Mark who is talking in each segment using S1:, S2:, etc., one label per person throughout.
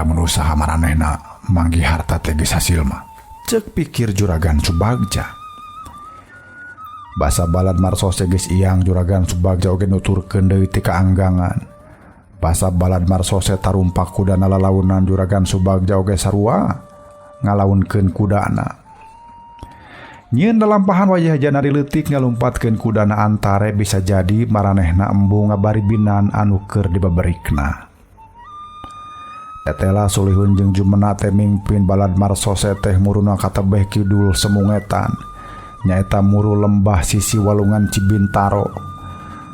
S1: lamun usaha maranehna manggih harta teges hasil mah, cek pikir Juragan Subagja. Basa balad marsose geus iyang Juragan Subagja oge nuturkeun deui ti kaanggangan. Basa balad marsose tarumpak kudana lalaunan Juragan Subagja oge sarua ngalaunkeun kudana. Nyieun lalampahan wayah janari leutik ngalumpatkeun kudana antare bisa jadi maranehna embu ngabari binan anu keur dibaberikna. Tetela Sulihun jeung Jumena teh mingpin balad marsose teh muruna katebeh kidul semungetan, nyaeta muru lembah sisi walungan Cibintaro.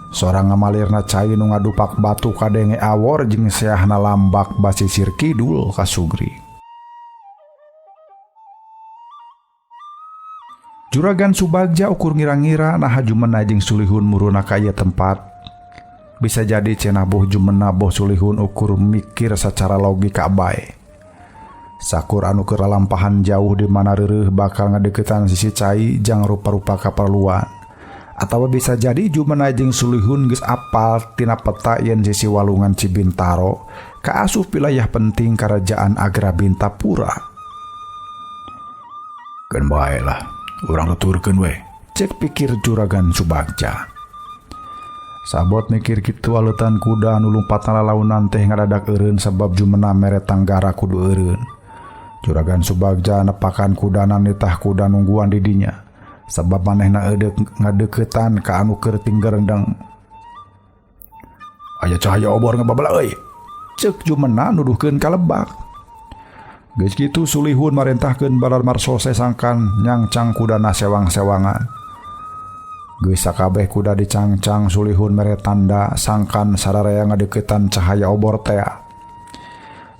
S1: Sorang ngamalirna cai nu ngadupak batu kadenge awor jeung seahna lambak basisir kidul ka Sugri. Juragan Subagja ukur ngira-ngira nah Jumena jeung Sulihun muruna ka ieu tempat. Bisa jadi cenah boh Jumena boh Sulihun ukur mikir secara logika bae. Sakur anu keur lalampahan jauh di mana reureuh bakal ngadeukeutan sisi cai jang rupa-rupa kaperluan. Atawa bisa jadi Jumena jeung Sulihun geus apal tina peta yen sisi walungan Cibintaro kaasup wilayah penting Karajaan Agrabintapura. Keun bae lah, urang tuturkeun we, cek pikir Juragan Subagja. Sabot mikir kitu aleutan kuda anu lumpatna lalaunan teh ngadadak eureun sabab Jumena mere tanggara kudu eureun. Juragan Subagja nepakan kudana nitah kuda nungguan di dinya. Sabab manehna eudeuh ngadeuketan ka anu keur tinggal rendang. Aya cahaya obor ngababala euy, ceuk Jumena nuduhkeun ka lebak. Geus kitu Sulihun marentahkeun balad marsose sangkan nyangcang kudana sewang-sewangan. Geus sakabeh kuda dicangcang Sulihun mere tanda sangkan sararea ngadeuketan cahaya obor teh.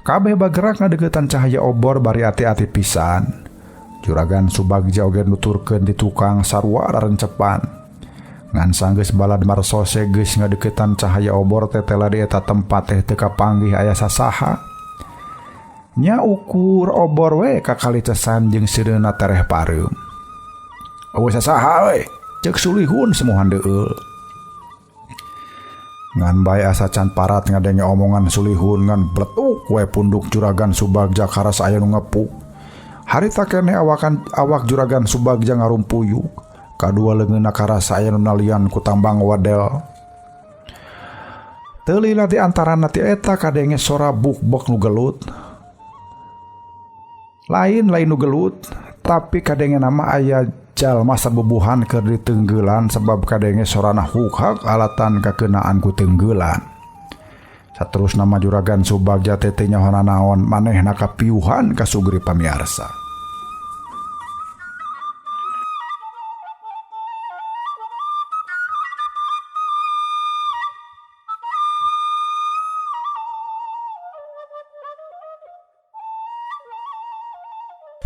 S1: Kabeh bagerak ngadeuketan cahaya obor bari ati-ati pisan. Juragan Subagja oge nuturkeun di tukang sarua rarencepan. Ngan sanggeus balad marsose geus ngadeuketan cahaya obor teh tela di eta tempat teh teu kapanggih aya sasaha. Nya ukur obor we kakalicesan jeung sireuna tereh pareum. Eueuh sasaha we? Cek Sulihun semuhan deul. Ngan bae asa can parat ngadenge omongan Sulihun ngan bletuk we punduk Juragan Subagja karas aya nu ngepuk. Harita keneh awak Juragan Subagja ngarumpuyuk. Kadua leungeunna karas aya nu nalian ku tambang wadel. Teu lila di antarana ti eta kadenge sora buk-bok nu gelut. Lain nu gelut, tapi kadenge nama aya jalma sabubuhan keur diteunggelan sabab kadenge sorana hukhak alatan kakeunaan ku teunggelan. Saterus nama Juragan Subagja teh teu nyahoana naon manehna kapiuhan ka Sugri pamiarsa.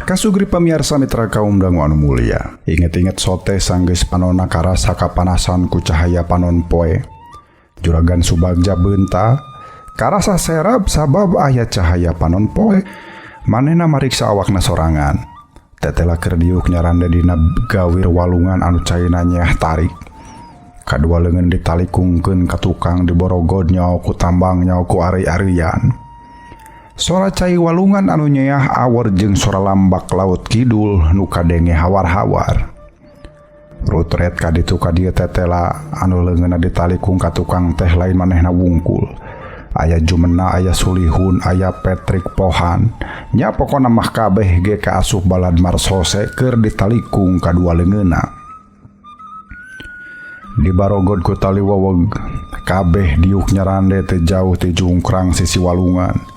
S1: Kasugri pamiarsa mitra kaum dangu anu mulia, inget-inget sote sanggeus panonna karasa kapanasan ku cahaya panon poe. Juragan Subagja beunta karasa serap sabab aya cahaya panon poe. Manehna mariksa awakna sorangan. Tetela keur diuk nyaranda dina gawir walungan anu caina nyeh tarik. Kadua leungeun ditalikungkeun ka tukang diborogod nyaho ku tambang nyaho ku ari-arian. Sora cai walungan anu nyeah awor jeung sora lambak laut kidul nu kadenge hawar-hawar. Rutret ka ditu ka dieu tetela anu leungeunna ditalikung ka tukang teh lain manehna wungkul. Aya Jumena, aya Sulihun, aya Petrik Pohan. Nya pokona mah kabeh ge kaasup balad marsose keur ditalikung kadua leungeunna. Dibarogod ku tali weweg, kabeh diuk nyarande teu jauh ti jungkrang sisi walungan.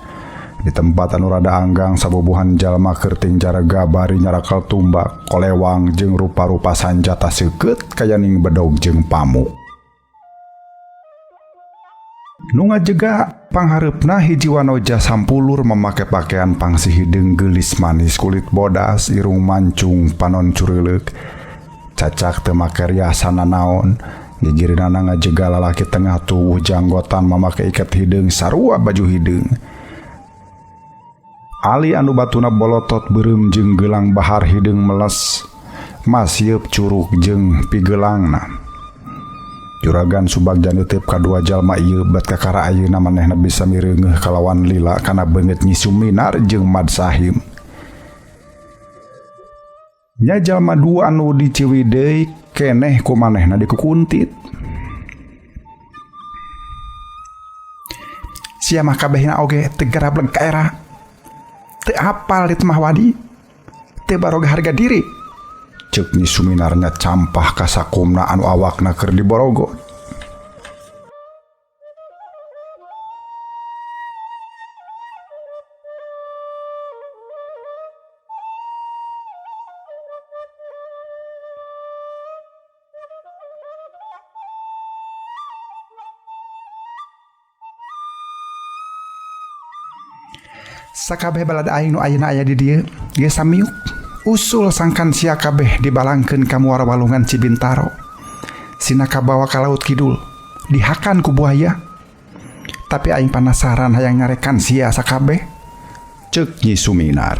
S1: Di tempat anu rada anggang sabubuhan jalma keur tingjarega bari nyarakal tumbak, kolewang jeung rupa-rupa sanjata seukeut kayaning bedog jeung pamuk. Nu ngajega panghareupna hiji wanoja sampulur mamake pakaian pangsi hideung geulis manis kulit bodas irung mancung panon cureuleuh. Cacak teu make riasan nanaon. Gigireunana ngajega lalaki tengah tuwuh janggotan mamake iket hideung sarua baju hideung. Ali anu batuna bolotot beureum jeung gelang bahar hideung meles, masieup curug jeung pigeulangna. Juragan Subagja nitip kadua jalma ieu bat kakara ayeuna manehna bisa mireungeuh kalawan lila kana beungeut Nyi Suminar jeung Mad Sahim. Nya jalma dua anu di Ciwidey keneh ku manehna dikukuntit. Sia mah kabehna oge teu garableg ka era. Teu apal di temah wadi. Teu baroga harga diri. Ceuk Nyi Suminarnya campah ka sakumna anu awakna keur diborogot. Sakabeh balada aing nu ayeuna aya di dieu geus samiuk. Usul sangkan sia kabeh dibalangkeun ka muara walungan Cibintaro. Sina kabawa ka laut kidul, dihakan ku buaya. Tapi aing penasaran hayang nyarekan sia sakabeh. Ceuk Nyi Suminar.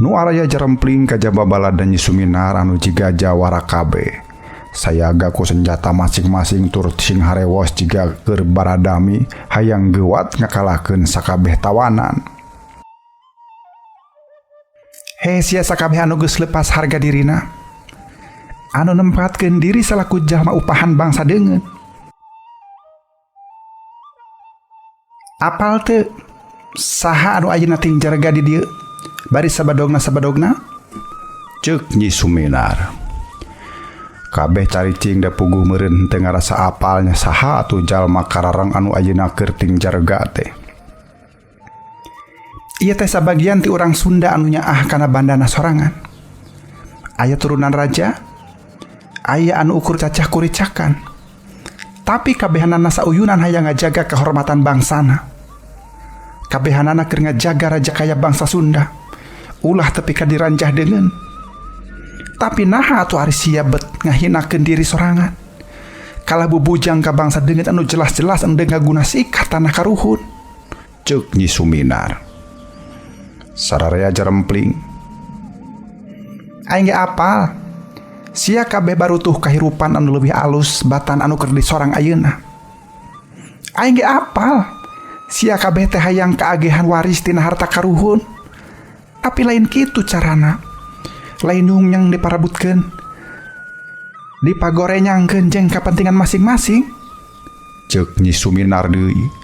S1: Nu araya jarempling ka jaba balada Nyi Suminar anu jiga jawara kabeh. Sayaga ku senjata masing-masing tur sing harewos jiga keur baradami hayang geuwat ngakalahkeun sakabeh tawanan. He sia sakabeh anu geus lepas harga dirina, anu nempatkeun diri salaku jalma upahan bangsa deungeun. Apal teu saha anu ayeuna ting jarga di dieu bari sabadogna? Ceuk Nyi Suminar. Kabeh caricing da puguh meureun teu ngarasa apalnya saha atuh jalma kararang anu ayeuna keur ting jarga teh. Ieu teh sabagian ti urang Sunda anu nyaah kana bandana sorangan. Aya turunan raja, aya anu ukur cacah kuricakan. Tapi kabehanana sauyunan hayang ngajaga kehormatan bangsana. Kabehanana keur ngajaga raja kaya bangsa Sunda. Ulah tepi ka diranjah deungeun. Tapi naha atuh ari sia bet ngahinakeun diri sorangan. Kalah bubujang ka bangsa deungeun anu jelas-jelas endeu ngaguna sikat tanah karuhun. Ceuk Nyi Suminar. Sararea jarempling. Aing ge apal. Sia kabeh barutuh kahirupan anu leuwih alus batan anu keur disorang ayeuna. Aing ge apal. Sia kabeh teh hayang kaagehan waris tina harta karuhun. Tapi lain kitu carana. Lain nyungyang diparabutkeun. Dipagorenyangkeun jeung kapentingan masing-masing. Ceuk Nyi Suminar deui.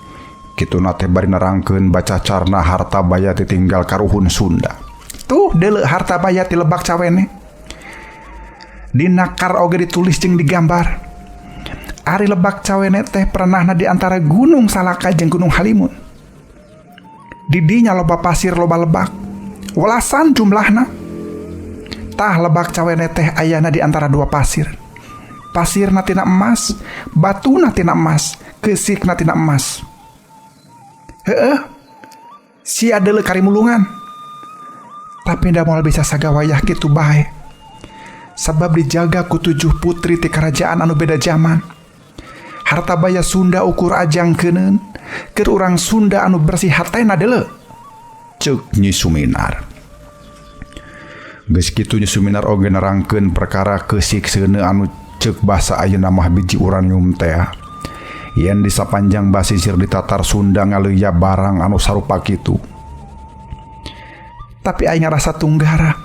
S1: Kitu nate bari nerangkeun bacacarna harta baya ditinggal karuhun Sunda. Tuh deuleu harta baya ti Lebak Cawene. Dina kar oge ditulis jeung digambar. Ari Lebak Cawene teh perenahna di antara Gunung Salaka jeung Gunung Halimun. Di dinya loba pasir loba lebak. Welasan jumlahna. Tah Lebak Cawene teh ayana di antara dua pasir. Pasirna tina emas, batuna tina emas, keusikna tina emas. Heeh, sia deuleu karimulungan. Tapi da moal bisa sagawayah kitu bae. Sabab dijaga ku 7 putri ti kerajaan anu beda zaman. Harta baya Sunda ukur ajangkeuneun keur urang Sunda anu bersih hatena deuleu. Ceuk Nyi Suminar. Geus kitu Nyi Suminar oge nerangkeun perkara keusik seuneu anu ceuk basa ayeuna mah biji uranium teh. Yen di sapanjang basisir di Tatar Sunda ngaleuya barang anu sarupa kitu. Tapi aing ngarasa tunggara.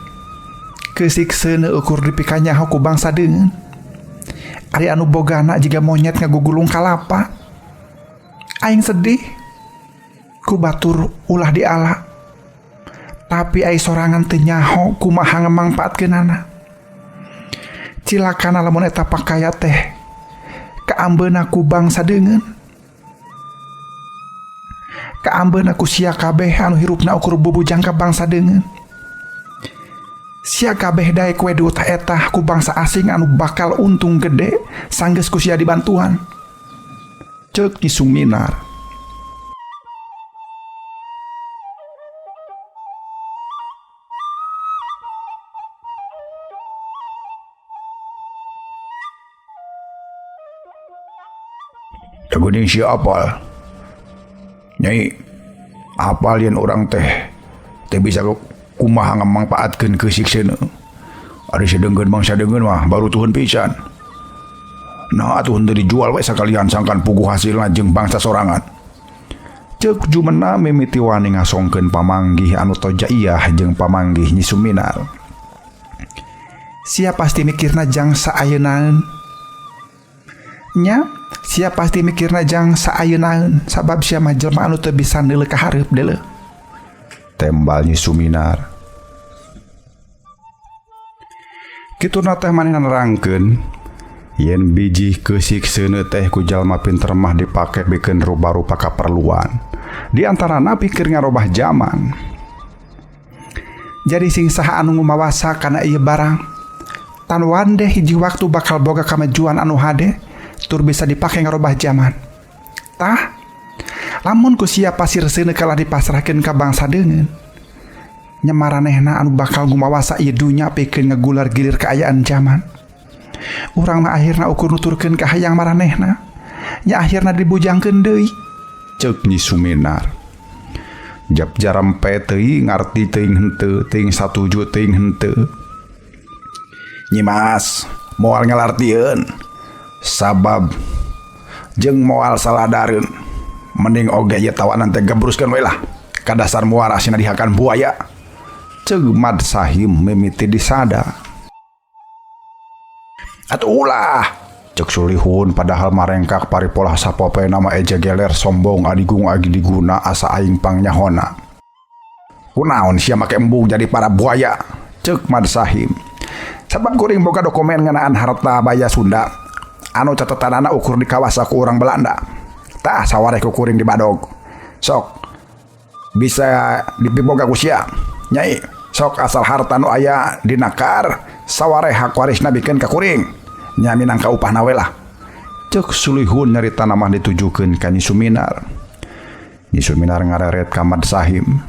S1: Kesikseuna ukur dipikanyaho ku bangsa deungeun. Ari anu bogana jiga monyet ngagugulung kalapa. Aing sedih. Ku batur ulah diala. Tapi ai sorangan teu nyaho kumaha ngamangpaatkeunana. Cilakana lamun eta pakaya teh kaambeun aku bangsa deungeun. Kaambeun aku sia kabeh anu hirupna ukur bubujang ka bangsa deungeun. Sia kabeh daek we duta eta ku bangsa asing anu bakal untung gede sanggeus ku sia dibantuan. Ceuk Nyi Suminar. Geuning sia apal. Nyai, apal yen urang teh bisa kumaha ngamangpaatkeun keusik seuneu. Ari sadeungkeun bangsa deungeun mah baru tuhun pisan. Nah atuh henteu dijual we sakalian sangkan puguh hasilna jeung bangsa sorangan. Ceuk Jumena mimiti wani ngasongkeun pamanggih anu toja iyah jeung pamanggih Nyi Suminar. Sia pasti mikirna jang saayeunaan. Nya, sia pasti mikirna jang saayeunaan sabab sia mah jelema anu teu bisa neuleuh ka hareup deuleu. Tembal Nyi Suminar. Kituna teh manehna nerangkeun yen biji keusik seuneu teh ku jalma pinter mah dipake bikeun rupa-rupa kaperluan. Di antarana pikir ngarobah zaman. Jadi sing saha anu ngumawasa kana ieu barang, tan wande hiji waktu bakal boga kamajuan anu hade tur bisa dipake ngarobah zaman. Tah, lamun ku sia pasir seuneu kalah dipasrahkeun ka bangsa deungeun, nya maranehna anu bakal ngumawasa ieu dunya pikeun ngagular gilir kaayaan zaman. Urang mah akhirna ukur nuturkeun ka hayang maranehna, nya akhirna dibujangkeun deui. Ceuk Nyi Suminar. Jap jarempe teuing ngarti teuing henteu, teuing satuju teuing henteu. Nyi Mas, moal ngalartieun sabab jeung moal saladareun. Mending oge ieu tawanan teh gabruskeun we lah ka dasar muara sina dihakan buaya. Ceuk Mad Sahim mimiti disada. Atuh ulah, cek Sulihun padahal marengkak paripolah sapope nama eja geler sombong adigung agi diguna asa aing pangnyahoana. Kunaon sia make embung jadi para buaya, cek Mad Sahim. Sabab kuring boga dokumen ngeunaan harta baya Sunda anu catetanana ukur dikawasa ku urang Belanda. Tah sawareh ku kuring di Badog. Sok bisa dipiboga ku sia. Nyai, sok asal harta nu aya di nakar sawareh hak warisna bikeun ka kuring. Nya minangka upahna we lah. Ceuk Sulihun nyarita mah ditujukeun ka Nyi Suminar. Nyi Suminar ngareret ka Mad Sahim.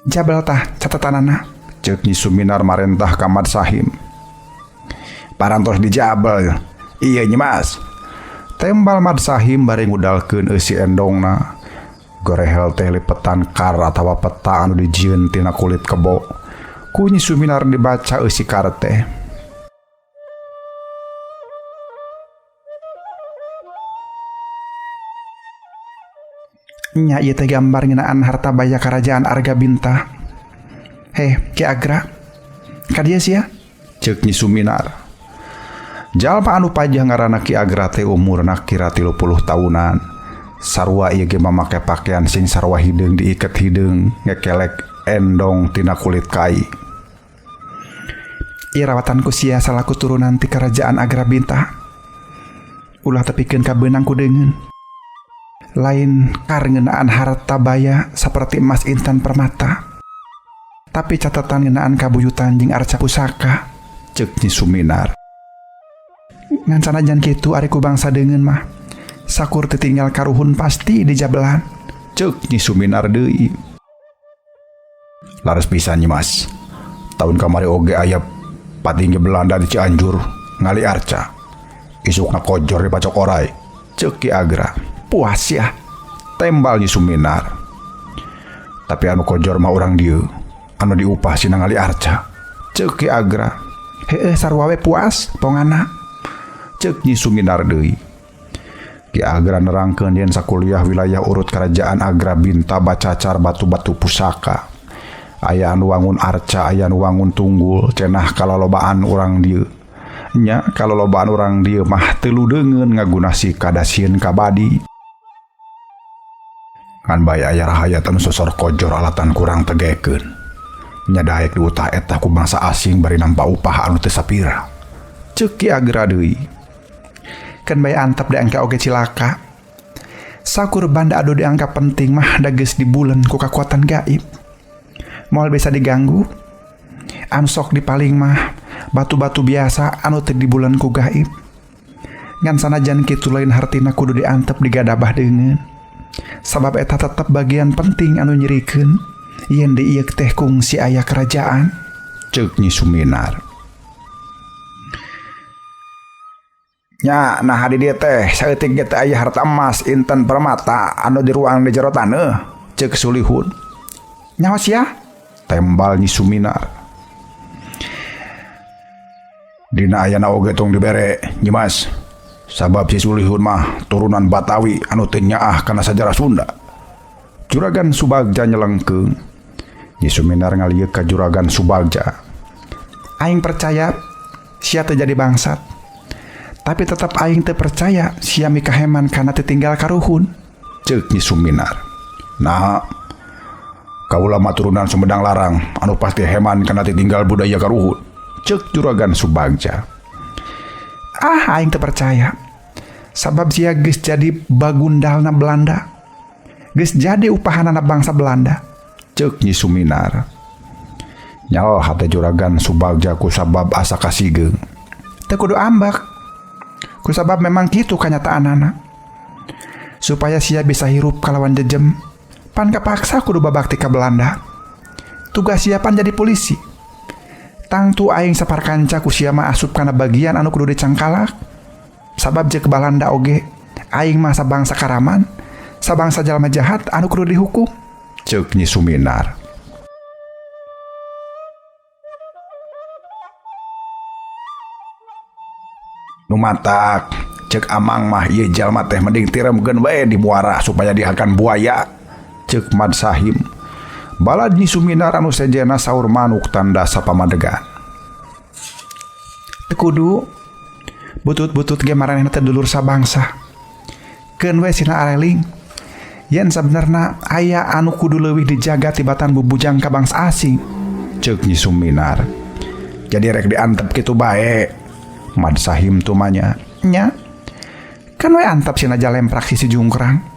S1: Jabal tah catatanana, ceuk Nyi Suminar marentah ka Mad Sahim. Parantos dijabal. Iya Nyi Mas. Tembal Mad Sahim bari ngudalkeun eusi endongna. Gorehel teh lipetan kar atawa peta anu dijieun tina kulit kebo. Ku Nyi Suminar dibaca eusi kar teh. Nya ieu teh gambar ngeunaan harta baya karajaan Argabinta. Heh, Ki Agra. Ka dieu sia, ceuk Nyi Suminar. Jalma anu pajah ngaranna Ki Agra teh umurna kira 30 tahunan. Sarua ieu ge mamake pakaian sing sarua hideung diiket hideung ngekelek endong tina kulit kai. Ieu rawatanku sia salaku turunan ti kerajaan Agrabinta. Ulah tepikeun ka beunang ku deungeun. Lain karengeunaan harta baya saperti emas intan permata, tapi catatan ngeunaan kabuyutan jeung arca pusaka, ceuk Nyi Suminar. Ngan sanajan kitu ari ku bangsa deungeun mah sakur ditinggal karuhun pasti di jabelan, ceuk Nyi Suminar deui. Laras pisan Nyi Mas. Tahun kamari oge aya patinggi Belanda di Cianjur ngali arca. Isukna kojor di Pacok Oray, ceuk Ki Agra. Puas ya, tembal Nyi Suminar. Tapi anu kojor mah urang dieu, anu diupah sina ngali arca, ceuk Ki Agra. Heueuh sarua we puas pongana, ceuk Nyi Suminar deui. Ki Agra nerangkeun yen sakuliah wilayah urut kerajaan Agrabinta bacacar batu-batu pusaka. Aya anu wangun arca, aya anu wangun tunggul, cenah kalolobaan urang dieu. Nya kalolobaan urang dieu mah teu ludeungeun ngagunasi kadasieun kabadi. Kan bae aya rahayat anu sosor kojor alatan kurang tegekeun. Nya daek diutah eta ku bangsa asing bari nampa upah anu teu sapira, ceuk Ki Agra deui. Kan bae antep diangka oge cilaka. Sakur banda adu dianggap penting mah da geus dibulen ku kakuatan gaib. Moal bisa diganggu. Anu sok dipaling mah batu-batu biasa anu teu dibulen ku gaib. Ngan sanajan kitu lain hartina kudu diantep digadabah deungeun. Sabab eta tetep bagian penting anu nyerikeun yen di ieu teh kungsi aya kerajaan, ceuk Nyi Suminar. Nya nah di dieu teh saeutik ge teh aya harta emas inten permata anu di ruang di jero taneuh, ceuk Sulihun. Nyaho sia? Tembal Nyi Suminar. Dina ayana oge tong dibere Nyimas, sabab si Sulihun mah turunan Batawi anu teu nyaah kana sajarah Sunda. Juragan Subagja nyelengkeung. Nyi Suminar ngalieuk ka Juragan Subagja. Aing percaya sia teu jadi bangsat. Tapi tetap aing teu percaya sia mikaheman kana teu tinggal karuhun. Ceuk Nyi Suminar. Nah, kaula mah turunan Sumedang Larang anu pasti heman kana teu tinggal budaya karuhun. Ceuk Juragan Subagja. Aing teu percaya. Sabab sia geus jadi bagundalna Belanda. Geus jadi upahanana bangsa Belanda. Ceuk Nyi Suminar. Nyal hate Juragan Subagja ku sabab asa kasigeung. Teu kudu ambak. Ku sabab memang kitu kanyataanana. Supaya sia bisa hirup kalawan jejem, pan kapaksa kudu babakti ka Belanda. Tugas sia pan jadi polisi. Tangtu aing sapar kanca ku sia mah asup kana bagian anu kudu dicangkalak. Sabab jeung Belanda oge, aing mah sabangsa karaman, sabangsa jalma jahat anu kudu dihukum. Ceuk Nyi Suminar. Nu matak, ceuk Amang mah ieu jalma teh mending tiremkeun bae di muara supaya dihakan buaya. Ceuk Mad Sahim. Balad Nyi Suminar anu sejena saur manuk tanda sapamadegan. Teu kudu butut-butut ge maranehna teh dulur sabangsa. Keun we sina areling. Yen sabenerna aya anu kudu leuwih dijaga tibatan bubujang ka bangsa asing. Ceuk Nyi Suminar. Jadi rek diantep kitu bae. Mad Sahim tumanya. Nya. Kan we antep sina jalemprak si Jungkrang.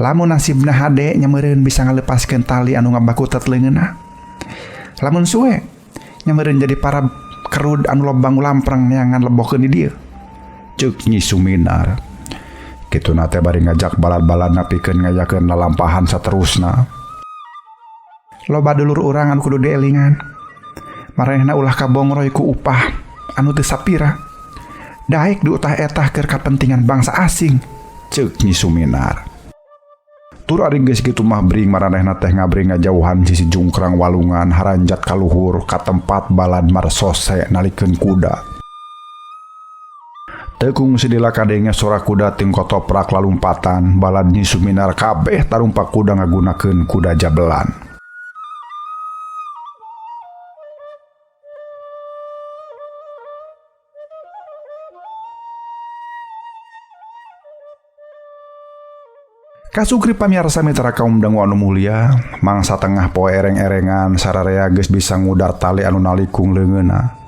S1: Lamun nasibna hade nya meureun bisa ngalepaskeun tali anu ngabakutet leungeunna. Lamun suwe nya meureun jadi para kerud anu lobang lampreng neangan lebokeun di dieu. Ceuk Nyi Suminar. Kituna teh bari ngajak balad-balad napikeun ngayakeun lalampahan saterusna. Loba dulur urang anu kudu dielingan. Maranehna ulah kabongroy ku upah anu teu sapira. Daek diutah-etah keur kapentingan bangsa asing. Ceuk Nyi Suminar. Tur ari geus kitu mah bring maranehna teh ngabring ngajauhan sisi Jungkrang Walungan haranjat ka luhur ka tempat balad marsose nalikeun kuda. Teu kungsi dilakadenge sora kuda ting kotoprak lalumpatan, balad Nyi Suminar kabeh tarumpak kuda ngagunakeun kuda jabelan. Kasugri pamirsa mitra kaum dangu anu mulia, mangsa tengah poe ereng-erengan sararea geus bisa ngudar tali anu nalikung leungeunna.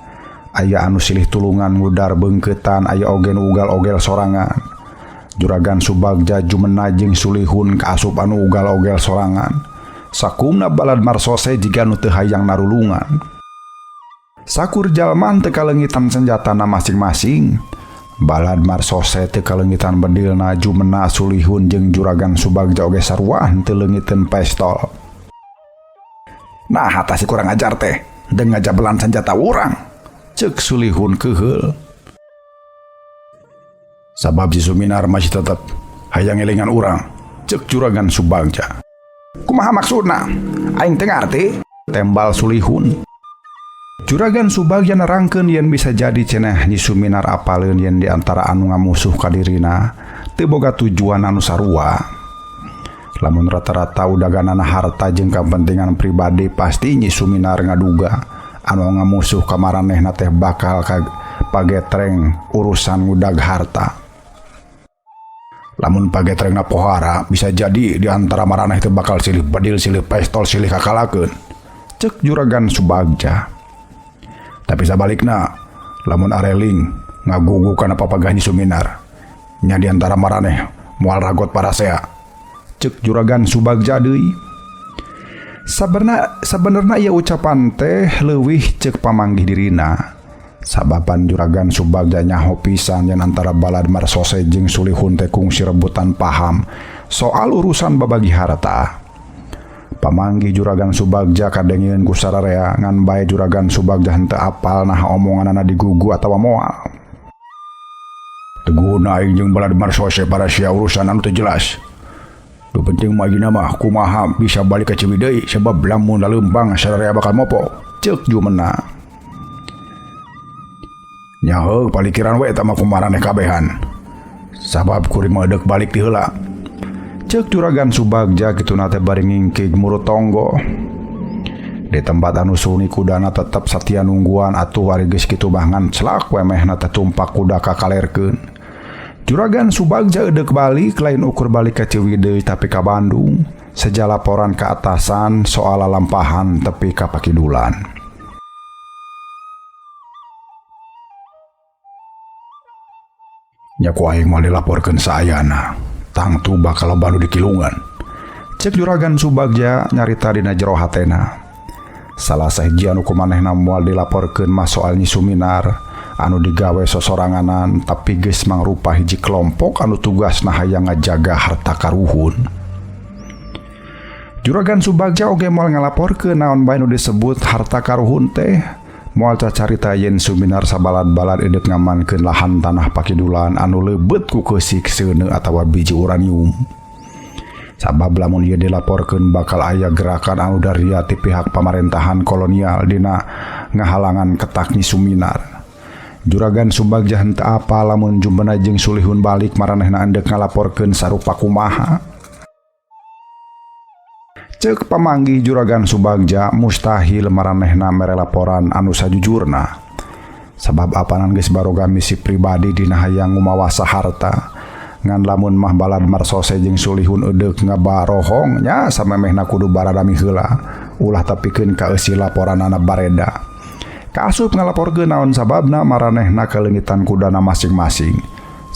S1: Aya anu silih tulungan ngudar beungkeutan, aya oge nu ugal-ogel sorangan. Juragan Subagja Jumena jeung Sulihun kaasup anu ugal-ogel sorangan. Sakumna balad marsose jiga nu teu hayang narulungan. Sakur jalman teu kalengitan senjatana masing-masing. Balad marsose teu kalengitan bedilna Jumena Sulihun jeung Juragan Subagja oge saruan teu leungiteun pistol. Nah, hata si kurang ajar teh deung ngajabelan senjata urang. Ceuk Sulihun keuheul. Sabab si Suminar masih tetep hayang elingan urang. Ceuk Juragan Subagja. Kumaha maksudna? Aing teu ngarti. Tembal Sulihun. Juragan Subagja nerangkeun yen bisa jadi cenah Nyi Suminar apaleun yen di antara anu ngamusuh ka dirina teu boga tujuan anu sarua. Lamun rata-rata udaganana harta jeung kapentingan pribadi pasti Nyi Suminar ngaduga anu ngamusuh ka maranehna teh bakal pagetreng urusan ngudag harta. Lamun pagetrengna pohara bisa jadi di antara maraneh teh bakal silih bedil, silih pistol, silih kakalakeun. Ceuk Juragan Subagja. Tapi sabalikna, lamun areling ngagugu kana papagah Nyi Suminar, nya di antara maraneh moal ragot parasea. Ceuk Juragan Subagja deui. Sabenerna ieu ucapan teh leuwih ceuk pamanggih dirina. Sababan Juragan Subagja nyaho pisan yen antara balad marsose jeung Sulihun teh kungsi rebutan paham soal urusan babagi harta. Pamanggih Juragan Subagja kadengieun ku sararea ngan bae Juragan Subagja henteu apal nah omonganna digugu atawa moal. Teguna aing jeung balad marsose parasia urusan anu teu jelas. Nu penting mah gina mah kumaha bisa balik ka Ciwidey sebab lamun laleumpang sararea bakal mopo. Ceuk Jumena. Nyaho palikiran we eta mah kumaraneh kabehan. Sabab kuring medek balik ti heula. Ceuk Juragan Subagja kituna teh bari ngingkig murut tonggo. Di tempat anu suni kudana tetep satia nungguan atuh ari geus kitu bahangan celak we mehna teh tumpak kuda kakalerkeun. Juragan Subagja eudeuh balik lain ukur balik ka Ciwidey tapi ka Bandung. Seja laporan ke atasan soal lampahan tepi ka Pakidulan. Nya ku aing moal dilaporkeun saayana, tangtu bakal bandu dikilungan. Cek Juragan Subagja nyarita dina jero hatena. Salah sahiji anu kumanehna moal dilaporkeun mah soal Nyi Suminar anu digawe sosoranganan tapi geus mangrupa hiji kelompok anu tugasna hayang ngajaga harta karuhun. Juragan Subagja oge moal ngalaporkeun naon bae nu disebut harta karuhun teh. Moal cacarita yen Suminar sabalad-balad edet ngamankeun lahan tanah Pakidulan anu leubet ku keusik seuneu atawa biji uranium. Sabab lamun ieu dilaporkeun bakal aya gerakan anu daria ti pihak pamerintahan kolonial dina ngahalangan ketak Nyi Suminar. Juragan Subagja henteu apa lamun jumbena jeung sulihun balik maranehna endek ngalaporkeun sarupa kumaha. Ceuk pamanggih Juragan Subagja mustahil maranehna mere laporan anu sajujurna. Sabab apanan geus baroga misi pribadi dina hayang ngumawasa harta. Ngan lamun mah balad marsose jeung sulihun eudeuh ngabarohong nya samemehna kudu baradami heula ulah tapikeun ka eusi laporanana bareda. Kaasup ngalaporkeun naon sababna maranehna kalengitan kudana masing-masing.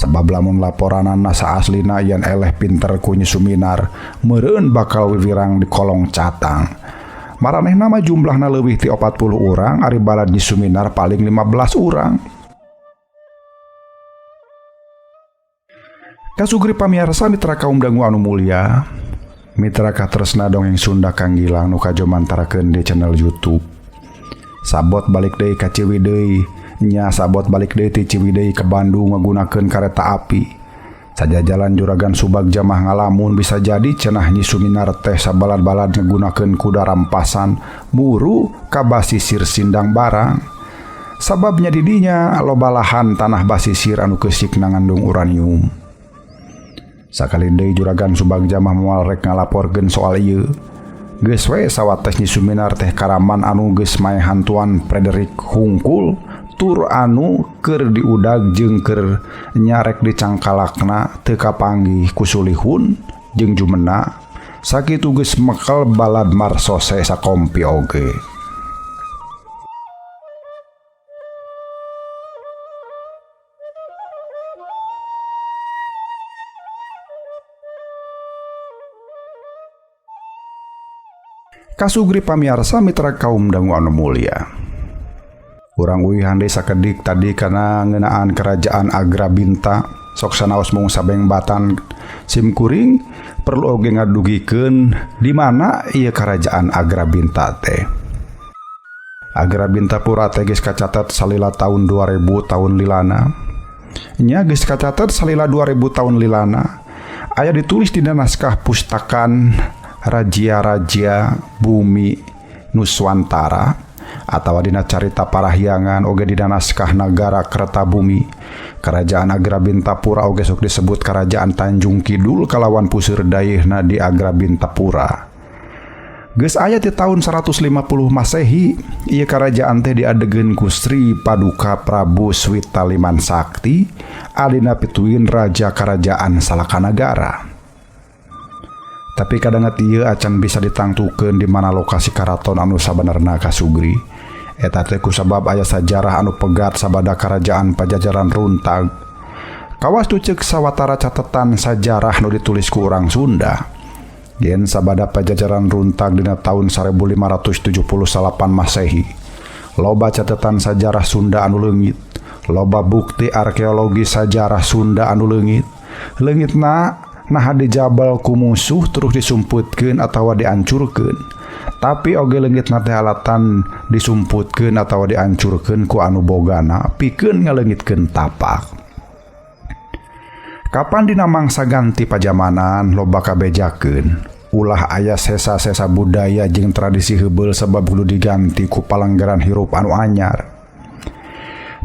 S1: Sabab lamun laporanana saaslina yen eleh pinter ku Nyi Suminar meureun bakal wiwirang di kolong catang. Maranehna mah jumlahna leuwih ti 40 urang ari balad Nyi Suminar paling 15 urang. Kasugri pamirsa mitra kaum dangu anu mulia, mitra katresna dongeng Sunda Kang Gilang nu kajo mantarakeun di channel YouTube. Sabot balik deui ka Ciwidey, nya sabot balik deui ti Ciwidey ke Bandung ngagunakeun kareta api. Sajajalan Juragan Subagja mah ngalamun bisa jadi cenah Nyi Suminar teh sabalad-balad ngagunakeun kuda rampasan muru ka basisir sindang barang. Sababnya di dinya loba lahan tanah basisir anu keusik ngandung uranium. Sakali deui Juragan Subagja mah moal rek ngalaporkeun soal ieu. Geus we sawates Nyi Suminar teh karaman anu geus mae hantuan Frederick hungkul tur anu keur diudag jeung keur nyarek dicangkalakna teu kapanggih ku sulihun jeung jumena. Sakitu geus mekel balad marsose sakompi oge. Kasugri pamirsa mitra kaum dangu anu mulia. Urang uih hande sakedik tadi kana ngeunaan kerajaan Agrabinta sok sanaos mung sabengbatan simkuring perlu oge ngadugikeun di mana ieu kerajaan Agrabinta teh. Agrabinta pura teh geus kacatet salila tahun 2000 tahun lilana. Nya geus kacatet salila 2000 tahun lilana. Aya ditulis dina naskah pustakan Raja-Raja Bumi Nuswantara atawa dina carita parahyangan oge dina naskah Nagara Kertabumi. Kerajaan Agrabintapura oge sok disebut Kerajaan Tanjung Kidul kalawan puseur dayeuna di Agrabintapura. Geus aya ti tahun 150 Masehi ieu kerajaan teh diadegeun ku Sri Paduka Prabu Switaliman Sakti alina pituin raja kerajaan Salakanagara. Tapi kadangat ieu acan bisa ditangtukeun di mana lokasi karaton anu sabenerna kasugri. Eta teh kusabab aya sajarah anu pegat sabada kerajaan Pajajaran runtag. Kawas tu ceuk sawatara catetan sajarah nu ditulis ku urang Sunda. Yen sabada Pajajaran runtag dina tahun 1578 Masehi. Loba catetan sajarah Sunda anu leungit, loba bukti arkeologi sajarah Sunda anu leungit. Leungitna nah di jabal ku musuh terus disumputkeun atawa dihancurkeun. Tapi oge leungitna teh alatan disumputkeun atawa dihancurkeun ku anu bogana pikeun ngaleungitkeun tapak. Kapan dina mangsa ganti pajamanan loba kabejakeun ulah aya sesa-sesa budaya jeung tradisi heubeul sabab kudu diganti ku palanggaran hirup anu anyar.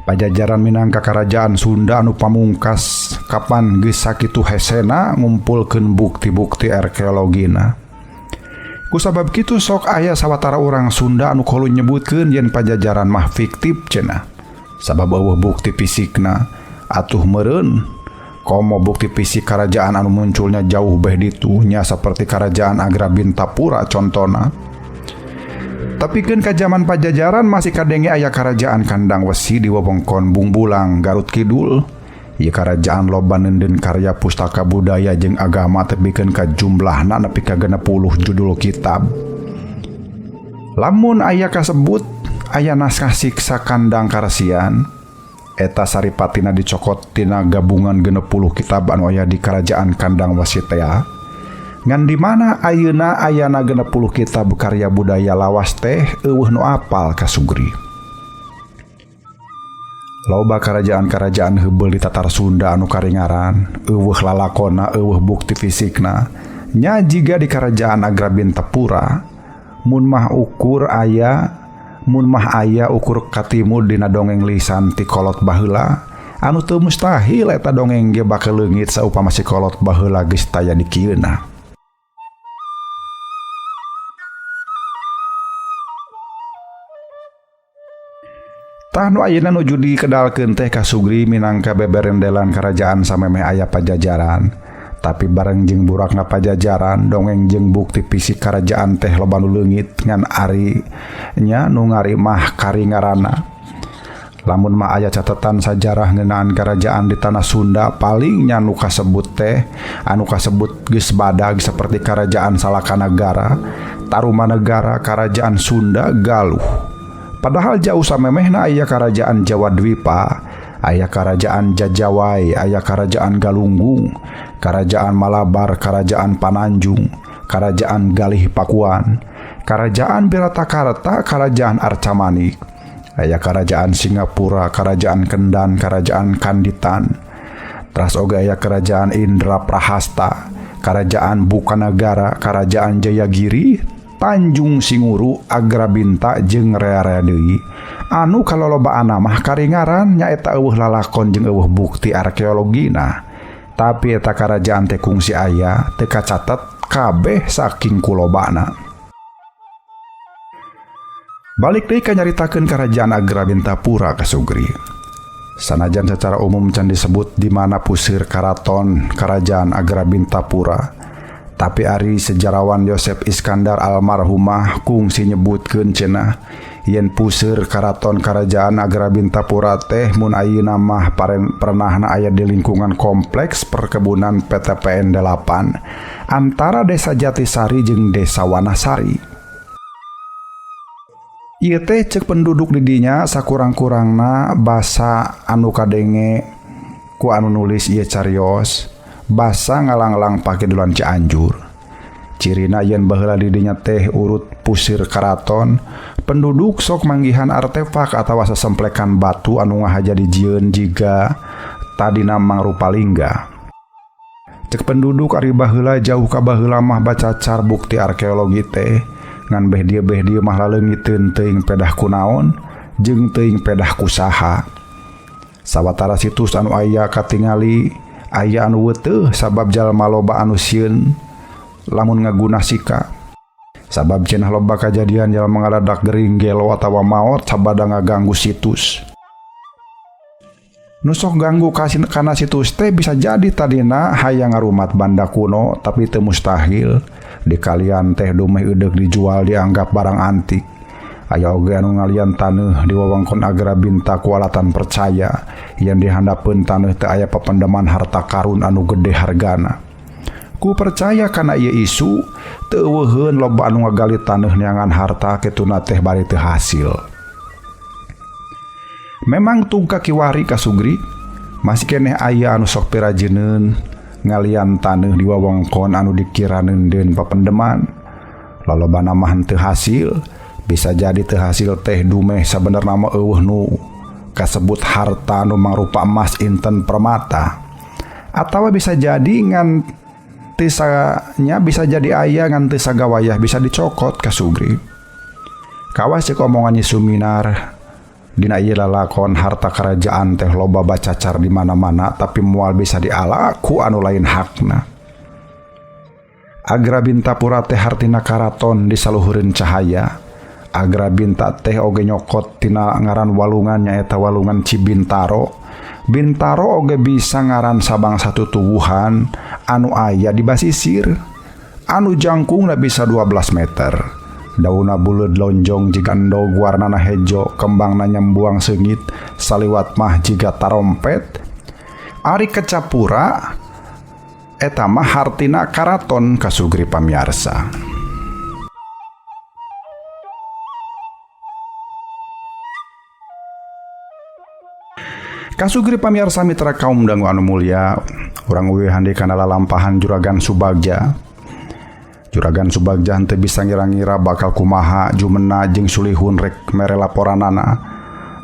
S1: Pajajaran minangka kerajaan Sunda anu pamungkas kapan geus sakitu hesena ngumpulkeun bukti-bukti arkeologina. Kusabab kitu sok aya sawatara orang Sunda anu kolu nyebutkeun yen Pajajaran mah fiktif cenah. Sabab eueuh bukti fisikna atuh meureun komo bukti fisik kerajaan anu munculnya jauh beh ditu nya saperti kerajaan Agrabintapura contona. Tapi kan ka zaman Pajajaran masih kadenge aya kerajaan Kandang Wesi di wewengkon Bungbulang Garut Kidul. Ieu kerajaan loba neundeun karya pustaka budaya jeung agama tebikeun ka jumlahna nepi ka 60 judul kitab. Lamun aya kasebut aya naskah siksa Kandang Karesian eta saripatina dicokot tina gabungan 60 kitab anu aya di kerajaan Kandang Wesi tea. Ngan di mana ayeuna ayana 60 kitab karya budaya lawas teh eueuh nu apal kasugri. Loba kerajaan-kerajaan heubeul di tatar Sunda anu karingaran, eueuh lalakonna, eueuh bukti fisikna. Nya jiga di kerajaan Agrabintapura, mun mah aya ukur katimul dina dongeng lisan ti kolot baheula, anu teu mustahil eta dongeng ge bakal leungit saupama si kolot baheula geus taya di kieuna. Tanu ayeuna nuju dikedalkeun teh kasugri minangka beberendelan kerajaan samemeh aya Pajajaran. Tapi bareng jeung burakna Pajajaran dongeng jeung bukti fisik kerajaan teh loba nu leungit ngan ari nya nu ngari mah karingarana. Lamun mah aya catatan sajarah ngeunaan kerajaan di tanah Sunda paling nya nu kasebut teh anu kasebut geus badag saperti kerajaan Salakanagara, Tarumanegara, kerajaan Sunda, Galuh. Padahal jauh samemehna aya kerajaan Jawa Dwipa, aya kerajaan Jajawai, aya kerajaan Galunggung, kerajaan Malabar, kerajaan Pananjung, kerajaan Galih Pakuan, kerajaan Biratakarta, kerajaan Arcamanik, aya kerajaan Singapura, kerajaan Kendan, kerajaan Kanditan. Teras oge aya kerajaan Indraprahasta, kerajaan Bukanagara, kerajaan Jayagiri, Tanjung Singuru, Agrabinta jeung rea-rea deui. Anu kalolobaan mah karingaran nyaeta eueuh lalakon jeung eueuh bukti arkeologina. Tapi eta kerajaan teh kungsi aya teu kacatet kabeh saking kulobana. Balik deui ka nyaritakeun kerajaan Agrabintapura kasugri. Sanajan secara umum can disebut di mana puseur karaton kerajaan Agrabintapura. Tapi ari sejarawan Yosef Iskandar almarhumah kungsi nyebutkeun cenah yen puseur karaton kerajaan Agrabintapura teh mun ayeuna mah pernahna aya di lingkungan kompleks perkebunan PTPN 8 antara Desa Jatisari jeung Desa Wanasari. Ieu teh ceuk penduduk di dinya sakurang-kurangna basa anu kadenge ku anu nulis ieu cariyos basa ngalang-lang pake dulan Cianjur. Cirina yen baheula di dinya teh urut pusir karaton, penduduk sok manggihan artefak atawa sesemplekan batu anu ngahaja dijieun jiga tadina mangrupa lingga. Cek penduduk ari baheula jauh ka baheula mah bacacar bukti arkeologi teh ngan beh dieu mah laleungiteun teuing pedah kunaon jeung teuing pedah kusaha. Sawatara situs anu aya katingali aya anu weuteuh sabab jalma loba anu sieun lamun ngaguna sika. Sabab cenah loba kajadian jalma ngadadak gering gelo atawa maot sabada ngaganggu situs. Nu sok ganggu kana situs teh bisa jadi tadina hayang ngarumat banda kuno tapi teu mustahil dikalian teh dumeh eudeg dijual dianggap barang antik. Aya oge anu ngalian taneuh di wewengkon Agrabinta ku alatan percaya yang dihandapeun taneuh teu aya papendeman harta karun anu gede hargana. Ku percaya kana ieu isu teu eueuheun loba anu ngagali taneuh neangan harta kituna teh bari teu hasil. Memang tungka kiwari kasugri masih keneh aya anu sok pirajeuneun ngalian taneuh di wewengkon anu dikira neundeun papendeman. Lolobana mah teu hasil. Bisa jadi teu hasil teh dumeh sabenerna mah eueuh nu kasebut harta nu mangrupa emas inten permata. Atawa bisa jadi ngan tisanya bisa jadi aya ngan teu sagawayah bisa dicokot kasugri. Kawas ceuk omongan Suminar Dina ieu lalakon harta kerajaan teh loba bacacar di mana-mana tapi moal bisa diala ku anu lain hakna. Agra Bintapura teh hartina karaton di saluhureun cahaya. Agra Binta teh oge nyokot tina ngaran walungan nyaeta walungan Cibintaro. Bintaro oge bisa ngaran sabang satu tuwuhan anu aya di basisir. Anu jangkungna bisa 12 meter. Dauna buleud lonjong jiga endog warnana hejo, kembangna nyembuang seungit, saliwat mah jiga tarompet. Ari Kecapura eta mah hartina karaton kasugri pamiarsa. Kasugri pamiarsa mitra kaum dangu anu mulia, urang uwi handi kana lalampahan Juragan Subagja. Juragan Subagja henteu bisa ngira-ngira bakal kumaha jumena jeung sulihun rek mere laporanana.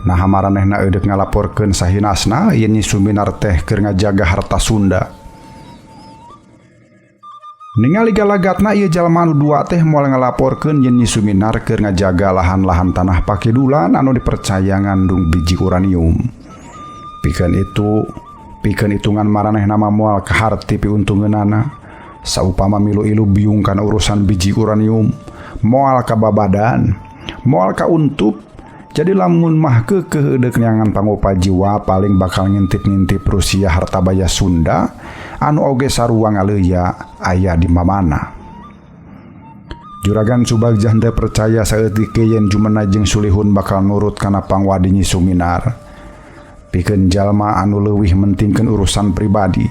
S1: Nah maranehna eudeuh ngalaporkeun sahinasna yen Nyi Suminar teh keur ngajaga harta Sunda. Ningali galagatna ieu jalma anu dua teh moal ngalaporkeun yen Nyi Suminar keur ngajaga lahan-lahan tanah pakidulan anu dipercaya ngandung biji uranium. Pikeun hitungan maranehna mah moal kaharti piuntungeunana. Saupama milu-ilu biung kana urusan biji uranium, moal ka babadan, moal ka untup. Jadi lamun mah keukeuh eudeuh neangan pangupa jiwa paling bakal ngintip-ngintip Rusia harta baya Sunda anu oge sarua ngaleuya aya di mamana. Juragan Subagja henteu percaya saeutik yen jumena jeung sulihun bakal nurut kana pangwadi Nyi Suminar. Pikeun jalma anu leuwih mentingkeun urusan pribadi,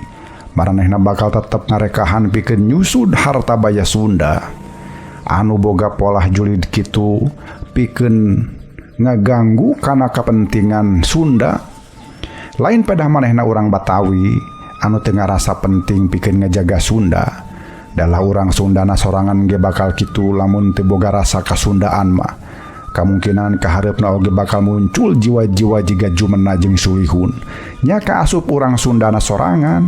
S1: maranehna bakal tetep ngarekahan pikeun nyusud harta baya Sunda. Anu boga pola julid kitu pikeun ngaganggu kana kepentingan Sunda. Lain pedah manehna urang Batawi anu teu ngarasa penting pikeun ngajaga Sunda. Dalah urang Sundana sorangan ge bakal kitu lamun teu boga rasa kasundaan mah. Kemungkinan kahareupna oge bakal muncul jiwa-jiwa jiga jumena jeung sulihun. Nya kaasup urang Sundana sorangan.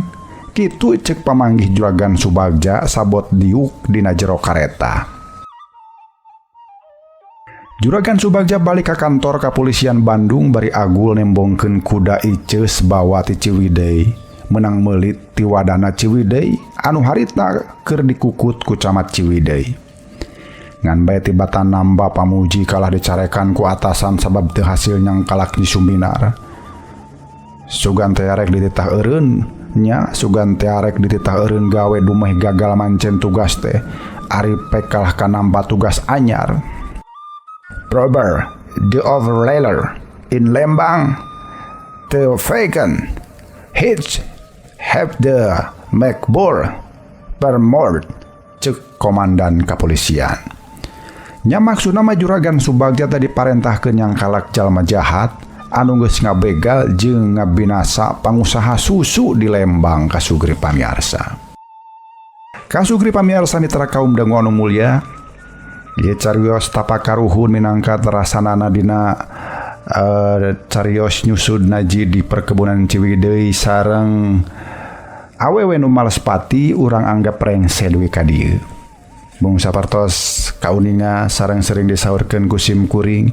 S1: Kitu cek pamanggih Juragan Subagja sabot diuk dina jero kareta. Juragan Subagja balik ke kantor Kapolisian Bandung bari agul nembongkeun kuda iceus bawa ti Ciwidey, menang meulit ti wadana Ciwidey anu harita keur dikukut ku camat Ciwidey. Ngan bae tibatan namba pamuji kalah dicarekan ku atasan sabab teu hasil nyangkalak Nyi Suminar. Sugan teh arek dititah eureun nya, sugan teh arek dititah eureun gawe dumeh gagal mancen tugas teh ari pek kalah ka namba tugas anyar. Robert the Overlayer in Lembang the Fagan Hitch have the McBour permord cek komandan kapolisian. Nya maksudna mah Juragan Subagja tadi parentahkeun nyangkalak jalma jahat anu geus ngabegal jeung ngabinasa pangusaha susu di Lembang kasugri pamiarsa. Kasugri pamiarsa mitra kaum dangu anu mulia, ieu carios tapakaruhun minangka terasanana dina carios nyusud naji di perkebunan Ciwidey sareng awewe nu malespati urang anggap rengse duwi ka dieu. Bung sapartos kauninga sareng sering disaurkeun ku Sim Kuring,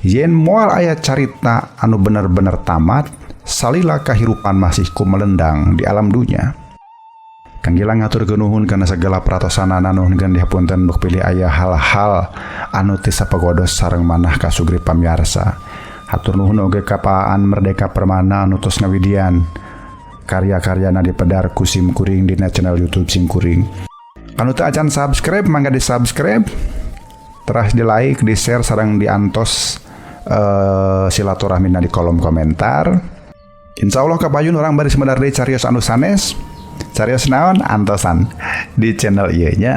S1: yen moal aya carita anu bener-bener tamat, salila kahirupan masih kumelendang di alam dunya. Kang Gilang ngaturkeun nuhun kana segala pratosanana nuhun dihapunten buk pilih aya hal-hal anu teu sapagodos sareng manah kasugri pamiarsa. Hatur nuhun oge ka Paan Merdeka Permana anu tos ngawidian karya-karyana dipedar ku Sim Kuring dina channel YouTube Sim Kuring. Anu teu acan subscribe mangga di subscribe, terus di like, di share sareng diantos silaturahmina di kolom komentar. Insyaallah kapayun orang baris medar deui carios anu sanes. Carios naon antosan di channel ieu nya.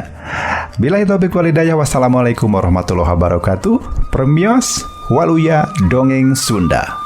S1: Billahi taufiq wal hidayah. Wassalamualaikum warahmatullahi wabarakatuh. Premios Waluya Dongeng Sunda.